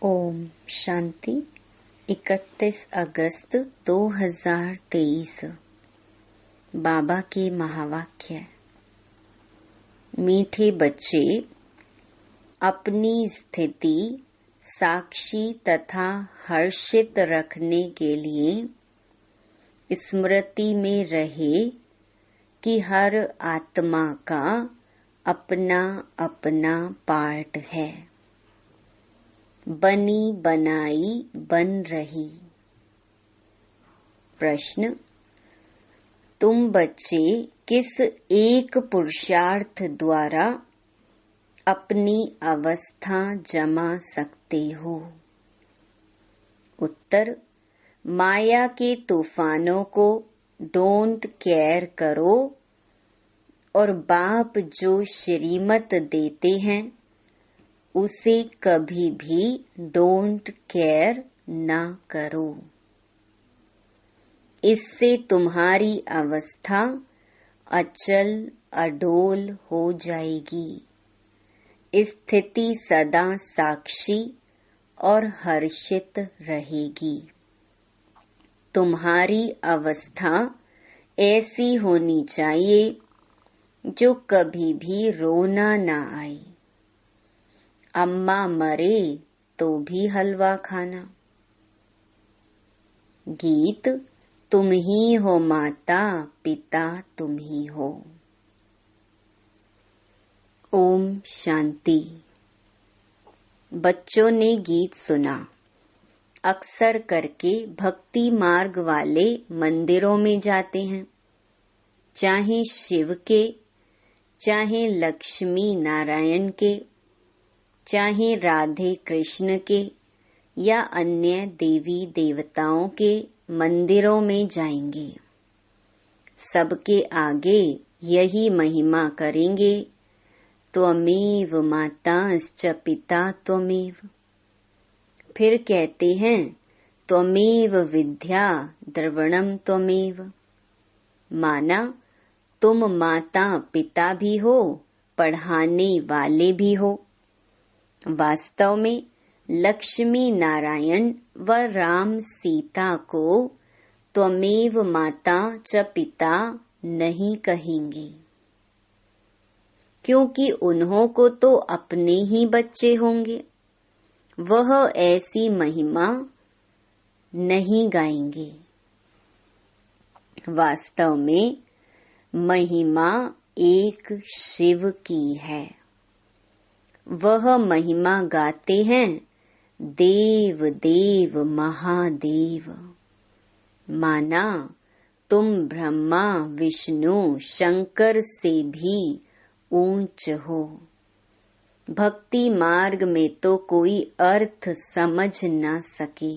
ओम शांति। 31 अगस्त 2023। बाबा के महावाक्य। मीठे बच्चे, अपनी स्थिति साक्षी तथा हर्षित रखने के लिए स्मृति में रहे कि हर आत्मा का अपना अपना पार्ट है। बनी बनाई बन रही। प्रश्न: तुम बच्चे किस एक पुरुषार्थ द्वारा अपनी अवस्था जमा सकते हो? उत्तर: माया के तूफानों को डोंट केयर करो और बाप जो श्रीमत देते हैं उसे कभी भी डोंट केयर ना करो। इससे तुम्हारी अवस्था अचल अडोल हो जाएगी। स्थिति सदा साक्षी और हर्षित रहेगी। तुम्हारी अवस्था ऐसी होनी चाहिए जो कभी भी रोना ना आए। अम्मा मरे तो भी हलवा खाना। गीत: तुम ही हो माता पिता तुम ही हो। ओम शांति। बच्चों ने गीत सुना। अक्सर करके भक्ति मार्ग वाले मंदिरों में जाते हैं, चाहे शिव के, चाहे लक्ष्मी नारायण के, चाहे राधे कृष्ण के या अन्य देवी देवताओं के मंदिरों में जाएंगे। सबके आगे यही महिमा करेंगे, त्वमेव माताश्च पिता त्वमेव। फिर कहते हैं, त्वमेव विद्या द्रविणम त्वमेव। माना तुम माता पिता भी हो, पढ़ाने वाले भी हो। वास्तव में लक्ष्मी नारायण व राम सीता को त्वमेव माता च पिता नहीं कहेंगे, क्योंकि उन्हों को तो अपने ही बच्चे होंगे। वह ऐसी महिमा नहीं गाएंगे। वास्तव में महिमा एक शिव की है। वह महिमा गाते हैं देव देव महादेव। माना तुम ब्रह्मा विष्णु शंकर से भी ऊंच हो। भक्ति मार्ग में तो कोई अर्थ समझ ना सके।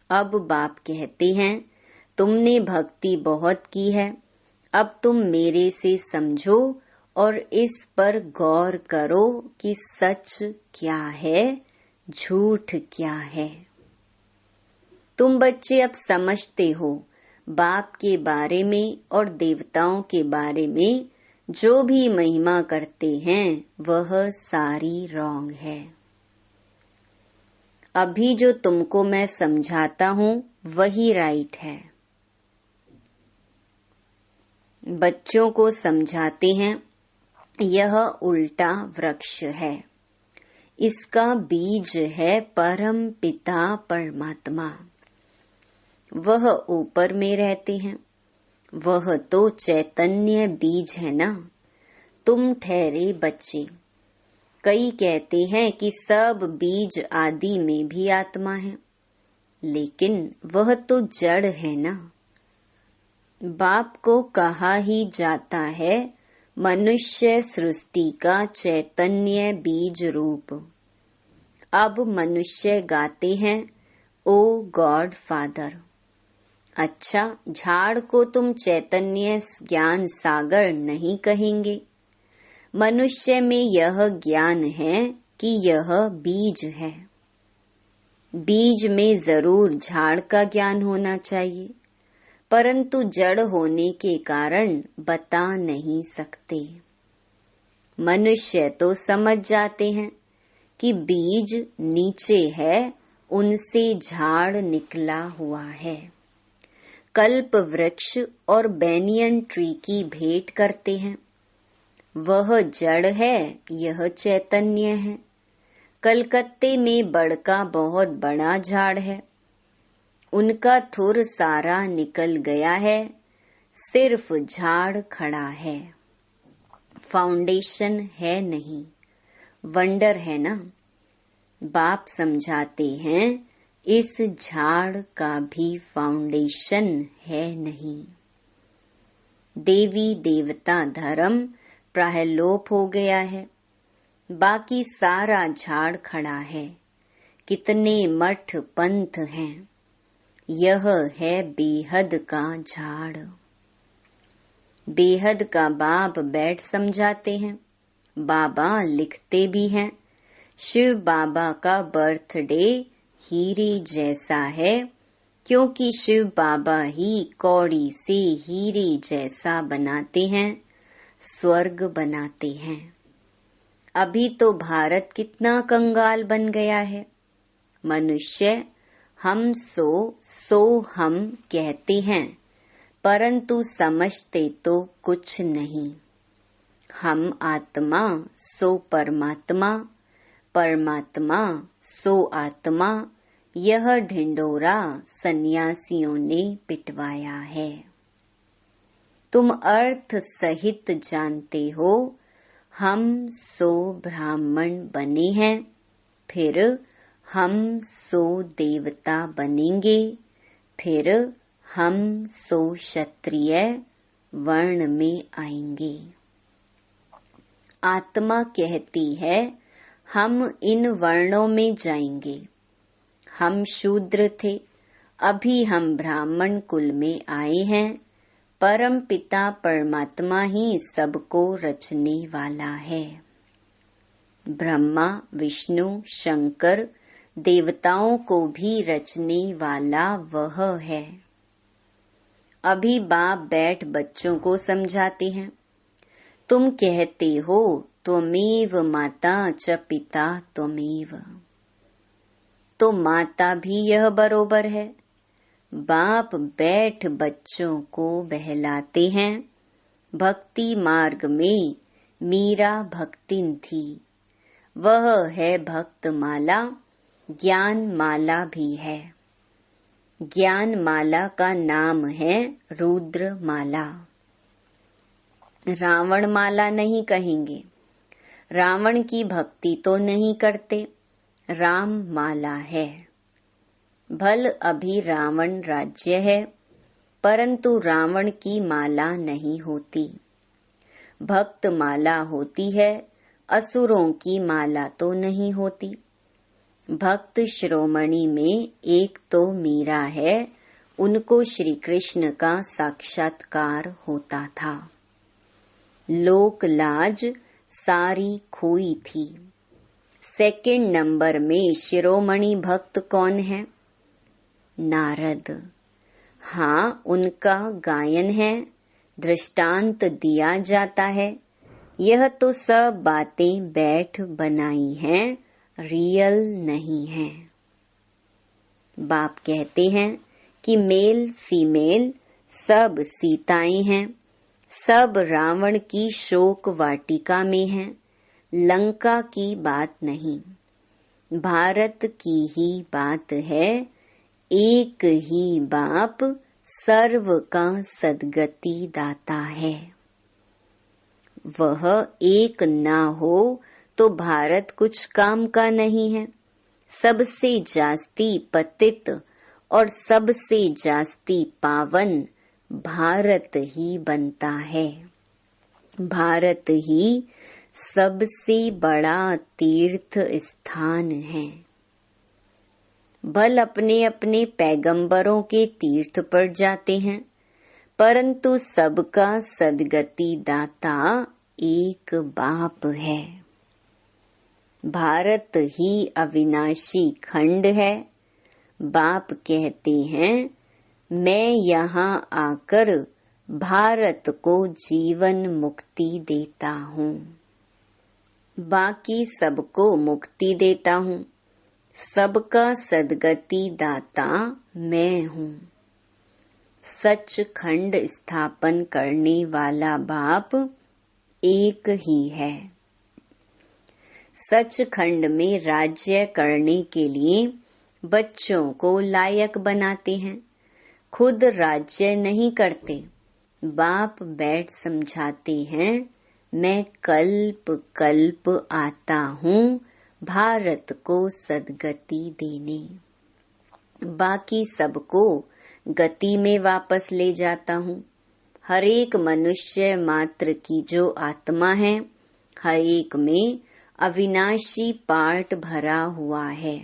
अब बाप कहते हैं, तुमने भक्ति बहुत की है, अब तुम मेरे से समझो और इस पर गौर करो कि सच क्या है, झूठ क्या है। तुम बच्चे अब समझते हो बाप के बारे में और देवताओं के बारे में जो भी महिमा करते हैं वह सारी रॉन्ग है। अभी जो तुमको मैं समझाता हूँ वही राइट है। बच्चों को समझाते हैं, यह उल्टा वृक्ष है, इसका बीज है परम पिता परमात्मा। वह ऊपर में रहते हैं, वह तो चैतन्य बीज है ना। तुम ठहरे बच्चे। कई कहते हैं कि सब बीज आदि में भी आत्मा है, लेकिन वह तो जड़ है ना। बाप को कहा ही जाता है मनुष्य सृष्टि का चैतन्य बीज रूप। अब मनुष्य गाते हैं, ओ गॉड फादर। अच्छा, झाड़ को तुम चैतन्य ज्ञान सागर नहीं कहेंगे। मनुष्य में यह ज्ञान है कि यह बीज है। बीज में जरूर झाड़ का ज्ञान होना चाहिए, परंतु जड़ होने के कारण बता नहीं सकते। मनुष्य तो समझ जाते हैं कि बीज नीचे है, उनसे झाड़ निकला हुआ है। कल्प वृक्ष और बैनियन ट्री की भेंट करते हैं। वह जड़ है, यह चैतन्य है। कलकत्ते में बड़का बहुत बड़ा झाड़ है, उनका थुर सारा निकल गया है, सिर्फ झाड़ खड़ा है। फाउंडेशन है नहीं, वंडर है ना। बाप समझाते हैं इस झाड़ का भी फाउंडेशन है नहीं। देवी देवता धर्म प्राय लोप हो गया है, बाकी सारा झाड़ खड़ा है। कितने मठ पंथ हैं, यह है बेहद का झाड़। बेहद का बाप बैठ समझाते हैं, बाबा लिखते भी हैं। शिव बाबा का बर्थडे हीरे जैसा है, क्योंकि शिव बाबा ही कौड़ी से हीरे जैसा बनाते हैं, स्वर्ग बनाते हैं। अभी तो भारत कितना कंगाल बन गया है। मनुष्य हम सो हम कहते हैं, परंतु समझते तो कुछ नहीं। हम आत्मा सो परमात्मा, परमात्मा सो आत्मा, यह ढिंडोरा सन्यासियों ने पिटवाया है। तुम अर्थ सहित जानते हो, हम सो ब्राह्मण बने हैं, फिर हम सो देवता बनेंगे, फिर हम सो क्षत्रिय वर्ण में आएंगे। आत्मा कहती है हम इन वर्णों में जाएंगे। हम शूद्र थे, अभी हम ब्राह्मण कुल में आए हैं। परम पिता परमात्मा ही सबको रचने वाला है। ब्रह्मा विष्णु शंकर देवताओं को भी रचने वाला वह है। अभी बाप बैठ बच्चों को समझाते हैं। तुम कहते हो त्वमेव माता च पिता त्वमेव, तो माता भी यह बरोबर है। बाप बैठ बच्चों को बहलाते हैं। भक्ति मार्ग में मीरा भक्तिन थी, वह है भक्त माला, ज्ञान माला भी है। ज्ञान माला का नाम है रुद्र माला। रावण माला नहीं कहेंगे, रावण की भक्ति तो नहीं करते, राम माला है। भल अभी रावण राज्य है, परंतु रावण की माला नहीं होती। भक्त माला होती है, असुरों की माला तो नहीं होती। भक्त शिरोमणि में एक तो मीरा है, उनको श्री कृष्ण का साक्षात्कार होता था। लोक लाज सारी खोई थी। सेकंड नंबर में शिरोमणि भक्त कौन है? नारद। हाँ, उनका गायन है, दृष्टांत दिया जाता है। यह तो सब बातें बैठ बनाई हैं, रियल नहीं है। बाप कहते हैं कि मेल फीमेल सब सीताएं हैं, सब रावण की शोक वाटिका में हैं। लंका की बात नहीं, भारत की ही बात है। एक ही बाप सर्व का सद्गति दाता है। वह एक ना हो तो भारत कुछ काम का नहीं है। सबसे जास्ती पतित और सबसे जास्ती पावन भारत ही बनता है। भारत ही सबसे बड़ा तीर्थ स्थान है। भल अपने अपने पैगंबरों के तीर्थ पर जाते हैं, परंतु सबका सद्गति दाता एक बाप है। भारत ही अविनाशी खंड है। बाप कहते हैं मैं यहाँ आकर भारत को जीवन मुक्ति देता हूँ। बाकी सबको मुक्ति देता हूँ, सबका सद्गति दाता मैं हूँ। सचखंड स्थापन करने वाला बाप एक ही है। सचखंड में राज्य करने के लिए बच्चों को लायक बनाते हैं, खुद राज्य नहीं करते। बाप बैठ समझाते हैं, मैं कल्प कल्प आता हूँ भारत को सद्गति देने। बाकी सबको गति में वापस ले जाता हूँ। हर एक मनुष्य मात्र की जो आत्मा है, हर एक में अविनाशी पार्ट भरा हुआ है।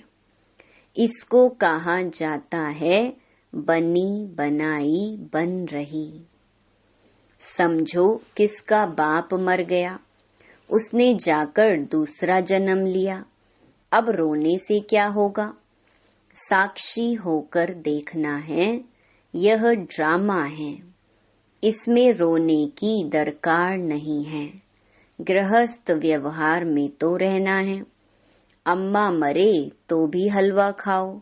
इसको कहा जाता है बनी बनाई बन रही। समझो किसका बाप मर गया, उसने जाकर दूसरा जन्म लिया। अब रोने से क्या होगा? साक्षी होकर देखना है, यह ड्रामा है, इसमें रोने की दरकार नहीं है। गृहस्थ व्यवहार में तो रहना है। अम्मा मरे तो भी हलवा खाओ,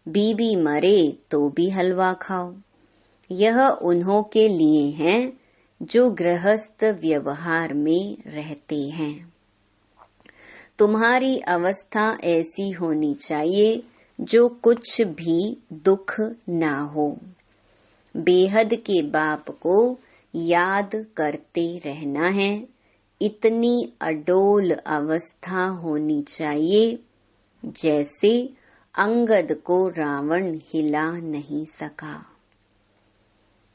बीबी मरे तो भी हलवा खाओ। यह उन्हों के लिए है जो गृहस्थ व्यवहार में रहते हैं। तुम्हारी अवस्था ऐसी होनी चाहिए जो कुछ भी दुख ना हो। बेहद के बाप को याद करते रहना है। इतनी अडोल अवस्था होनी चाहिए जैसे अंगद को रावण हिला नहीं सका।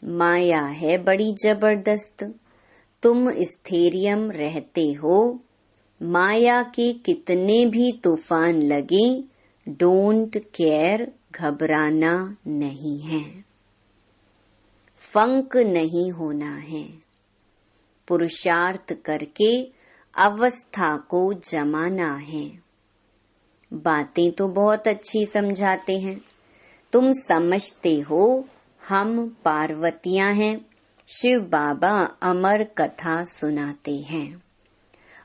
माया है बड़ी जबरदस्त। तुम स्थैर्यम रहते हो, माया के कितने भी तूफान लगे, डोंट केयर, घबराना नहीं है। फंक नहीं होना है। पुरुषार्थ करके अवस्था को जमाना है। बातें तो बहुत अच्छी समझाते हैं। तुम समझते हो हम पार्वतियां हैं। शिव बाबा अमर कथा सुनाते हैं।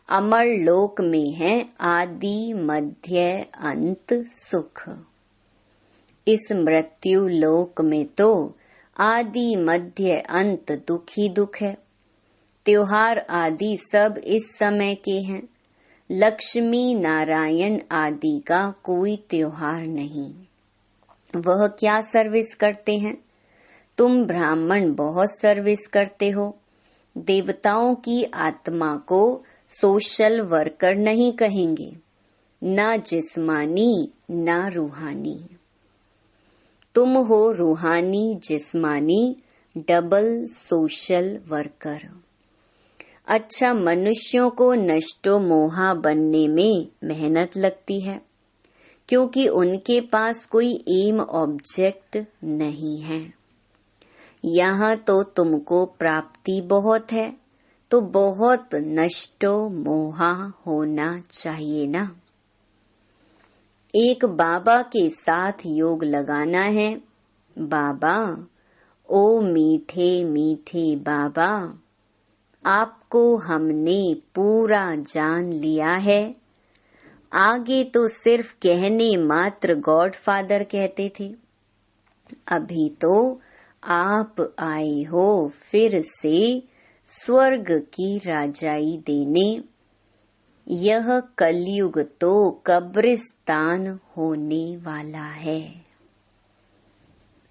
अमर लोक में है आदि मध्य अंत सुख। इस मृत्यु लोक में तो आदि मध्य अंत दुख ही दुख है। त्योहार आदि सब इस समय के हैं। लक्ष्मी नारायण आदि का कोई त्योहार नहीं। वह क्या सर्विस करते हैं? तुम ब्राह्मण बहुत सर्विस करते हो। देवताओं की आत्मा को सोशल वर्कर नहीं कहेंगे, ना जिस्मानी ना रूहानी। तुम हो रूहानी जिस्मानी डबल सोशल वर्कर। अच्छा, मनुष्यों को नष्टो मोहा बनने में मेहनत लगती है क्योंकि उनके पास कोई एम ऑब्जेक्ट नहीं है। यहाँ तो तुमको प्राप्ति बहुत है, तो बहुत नष्टो मोहा होना चाहिए ना। एक बाबा के साथ योग लगाना है। बाबा, ओ मीठे मीठे बाबा, आपको हमने पूरा जान लिया है। आगे तो सिर्फ कहने मात्र गॉड फादर कहते थे, अभी तो आप आए हो फिर से स्वर्ग की राजाई देने। यह कलयुग तो कब्रिस्तान होने वाला है।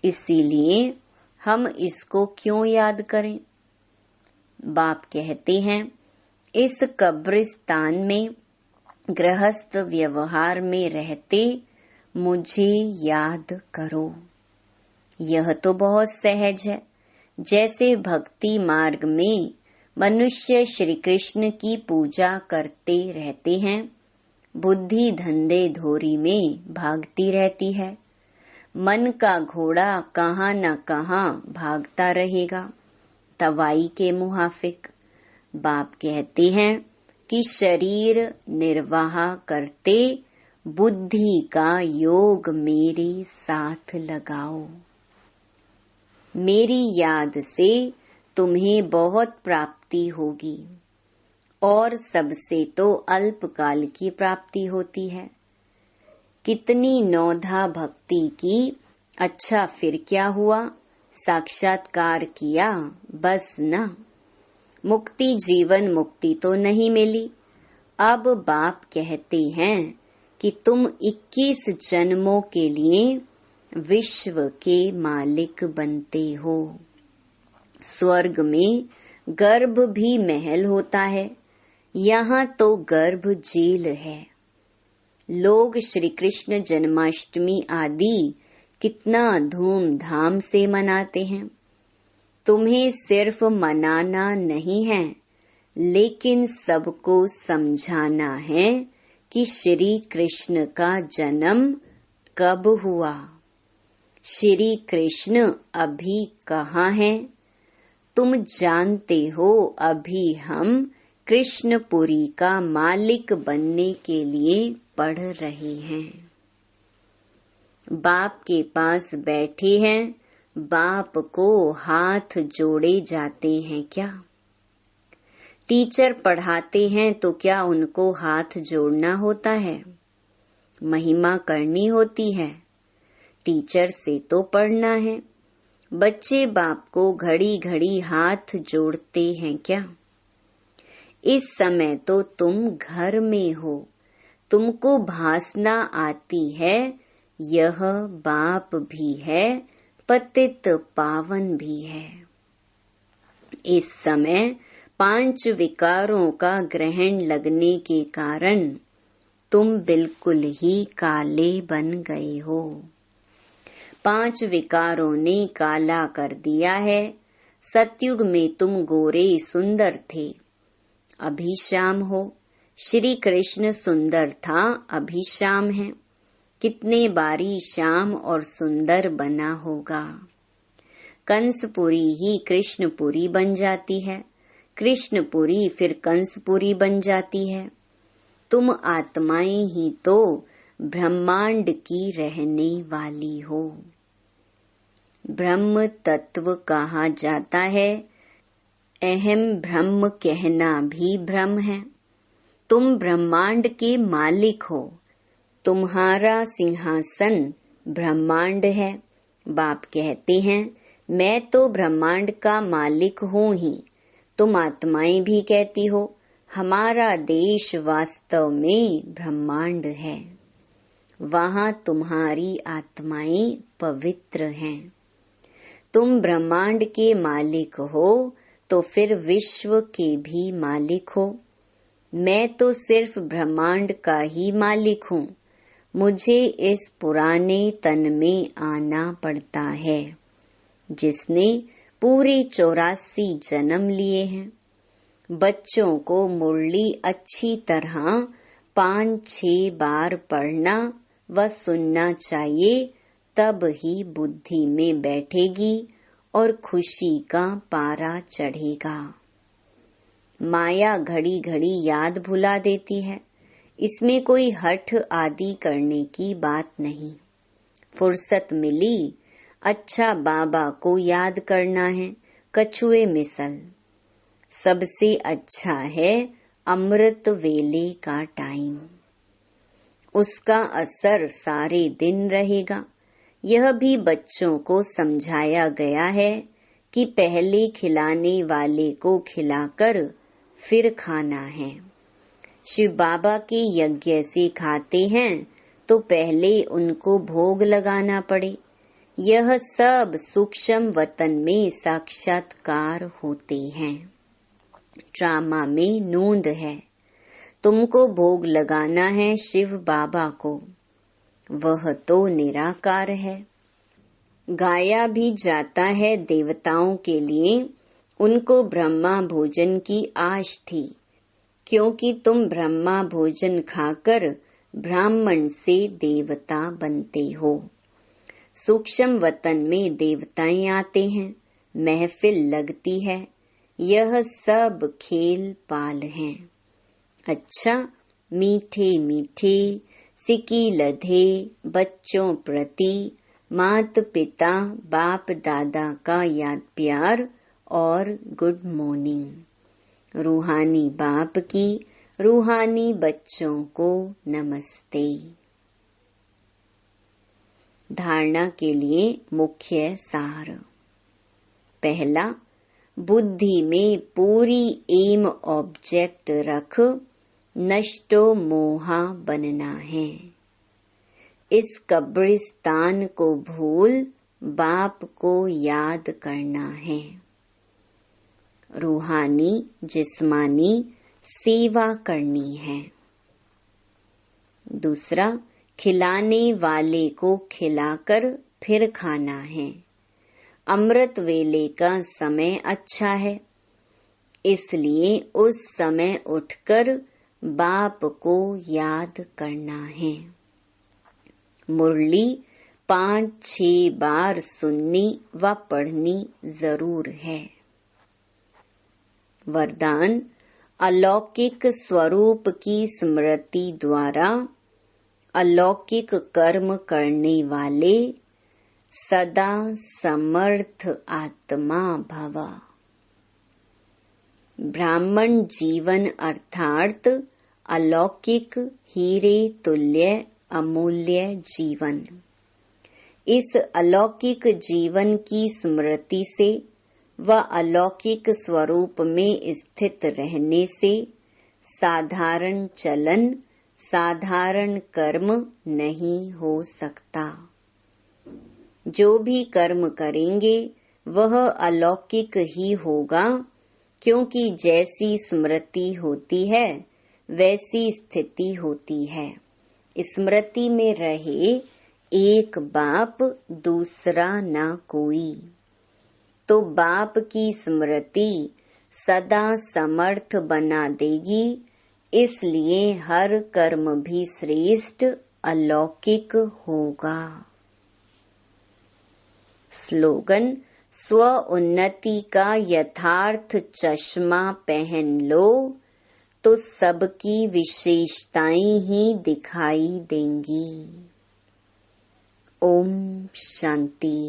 इसीलिए हम इसको क्यों याद करें? बाप कहते हैं, इस कब्रिस्तान में गृहस्थ व्यवहार में रहते मुझे याद करो। यह तो बहुत सहज है। जैसे भक्ति मार्ग में मनुष्य श्री कृष्ण की पूजा करते रहते हैं, बुद्धि धंधे धोरी में भागती रहती है। मन का घोड़ा कहाँ न कहाँ भागता रहेगा, तवाई के मुहाफिक। बाप कहते हैं कि शरीर निर्वाह करते बुद्धि का योग मेरे साथ लगाओ। मेरी याद से तुम्हें बहुत प्राप्ति होगी और सबसे तो अल्पकाल की प्राप्ति होती है। कितनी नौधा भक्ति की, अच्छा फिर क्या हुआ, साक्षात्कार किया, बस न। मुक्ति जीवन मुक्ति तो नहीं मिली। अब बाप कहते हैं कि तुम 21 जन्मों के लिए विश्व के मालिक बनते हो। स्वर्ग में गर्भ भी महल होता है, यहाँ तो गर्भ जेल है। लोग श्री कृष्ण जन्माष्टमी आदि कितना धूमधाम से मनाते हैं। तुम्हें सिर्फ मनाना नहीं है, लेकिन सबको समझाना है कि श्री कृष्ण का जन्म कब हुआ। श्री कृष्ण अभी कहाँ हैं? तुम जानते हो, अभी हम कृष्णपुरी का मालिक बनने के लिए पढ़ रहे हैं। बाप के पास बैठे हैं, बाप को हाथ जोड़े जाते हैं क्या? टीचर पढ़ाते हैं तो क्या उनको हाथ जोड़ना होता है? महिमा करनी होती है। टीचर से तो पढ़ना है। बच्चे बाप को घड़ी घड़ी हाथ जोड़ते हैं क्या? इस समय तो तुम घर में हो, तुमको भासना आती है, यह बाप भी है, पतित पावन भी है। इस समय 5 विकारों का ग्रहण लगने के कारण तुम बिल्कुल ही काले बन गए हो। 5 विकारों ने काला कर दिया है। सतयुग में तुम गोरे सुंदर थे, अभी शाम हो। श्री कृष्ण सुंदर था, अभी शाम है। कितने बारी श्याम और सुंदर बना होगा। कंसपुरी ही कृष्णपुरी बन जाती है, कृष्णपुरी फिर कंसपुरी बन जाती है। तुम आत्माएं ही तो ब्रह्मांड की रहने वाली हो। ब्रह्म तत्व कहा जाता है, अहम ब्रह्म कहना भी भ्रम है। तुम ब्रह्मांड के मालिक हो, तुम्हारा सिंहासन ब्रह्मांड है। बाप कहते हैं, मैं तो ब्रह्मांड का मालिक हूँ ही। तुम आत्माएं भी कहती हो, हमारा देश वास्तव में ब्रह्मांड है। वहाँ तुम्हारी आत्माएं पवित्र हैं। तुम ब्रह्मांड के मालिक हो तो फिर विश्व के भी मालिक हो। मैं तो सिर्फ ब्रह्मांड का ही मालिक हूँ। मुझे इस पुराने तन में आना पड़ता है, जिसने पूरे 84 जन्म लिए हैं। बच्चों को मुरली अच्छी तरह 5-6 बार पढ़ना व सुनना चाहिए, तब ही बुद्धि में बैठेगी और खुशी का पारा चढ़ेगा। माया घड़ी घड़ी याद भुला देती है। इसमें कोई हठ आदि करने की बात नहीं। फुर्सत मिली, अच्छा बाबा को याद करना है, कछुए मिसल। सबसे अच्छा है अमृत वेले का टाइम, उसका असर सारे दिन रहेगा। यह भी बच्चों को समझाया गया है कि पहले खिलाने वाले को खिलाकर फिर खाना है। शिव बाबा के यज्ञ से खाते हैं तो पहले उनको भोग लगाना पड़े। यह सब सूक्ष्म वतन में साक्षात्कार होते हैं। ड्रामा में नूंद है। तुमको भोग लगाना है शिव बाबा को, वह तो निराकार है। गाया भी जाता है देवताओं के लिए, उनको ब्रह्मा भोजन की आश थी, क्योंकि तुम ब्रह्मा भोजन खाकर ब्राह्मण से देवता बनते हो। सूक्ष्म वतन में देवताएं आते हैं, महफिल लगती है। यह सब खेल पाल हैं। अच्छा, मीठे मीठे सिकी लधे बच्चों प्रति मात पिता बाप दादा का याद प्यार और गुड मॉर्निंग। रूहानी बाप की रूहानी बच्चों को नमस्ते। धारणा के लिए मुख्य सार। पहला, बुद्धि में पूरी एम ऑब्जेक्ट रख नष्टो मोहा बनना है। इस कब्रिस्तान को भूल बाप को याद करना है। रूहानी जिस्मानी सेवा करनी है। दूसरा, खिलाने वाले को खिलाकर फिर खाना है। अमृत वेले का समय अच्छा है, इसलिए उस समय उठकर बाप को याद करना है। मुरली 5-6 बार सुननी व पढ़नी जरूर है। वरदान, अलौकिक स्वरूप की स्मृति द्वारा अलौकिक कर्म करने वाले सदा समर्थ आत्मा भव। ब्राह्मण जीवन अर्थात अलौकिक हीरे तुल्य अमूल्य जीवन। इस अलौकिक जीवन की स्मृति से व अलौकिक स्वरूप में स्थित रहने से साधारण चलन साधारण कर्म नहीं हो सकता। जो भी कर्म करेंगे वह अलौकिक ही होगा, क्योंकि जैसी स्मृति होती है वैसी स्थिति होती है। स्मृति में रहे एक बाप दूसरा न कोई, तो बाप की स्मृति सदा समर्थ बना देगी। इसलिए हर कर्म भी श्रेष्ठ अलौकिक होगा। स्लोगन, स्व उन्नति का यथार्थ चश्मा पहन लो तो सबकी विशेषताएं ही दिखाई देंगी। ओम शांति।